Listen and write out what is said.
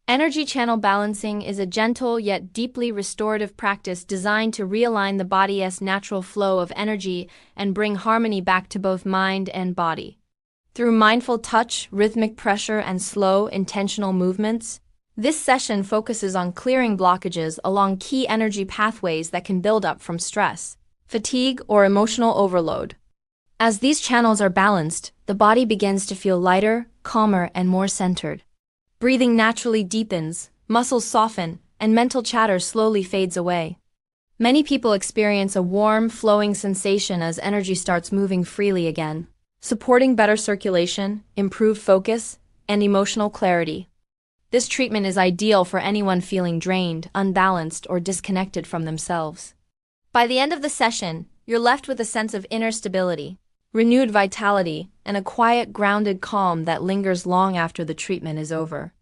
Energy channel balancing is a gentle yet deeply restorative practice designed to realign the body's natural flow of energy and bring harmony back to both mind and body. Through mindful touch, rhythmic pressure, and slow, intentional movements, this session focuses on clearing blockages along key energy pathways that can build up from stress, fatigue, or emotional overload. As these channels are balanced, the body begins to feel lighter, calmer, and more centered. Breathing naturally deepens, muscles soften, and mental chatter slowly fades away. Many people experience a warm, flowing sensation as energy starts moving freely again, supporting better circulation, improved focus, and emotional clarity. This treatment is ideal for anyone feeling drained, unbalanced, or disconnected from themselves. By the end of the session, you're left with a sense of inner stability, renewed vitality, and a quiet, grounded calm that lingers long after the treatment is over.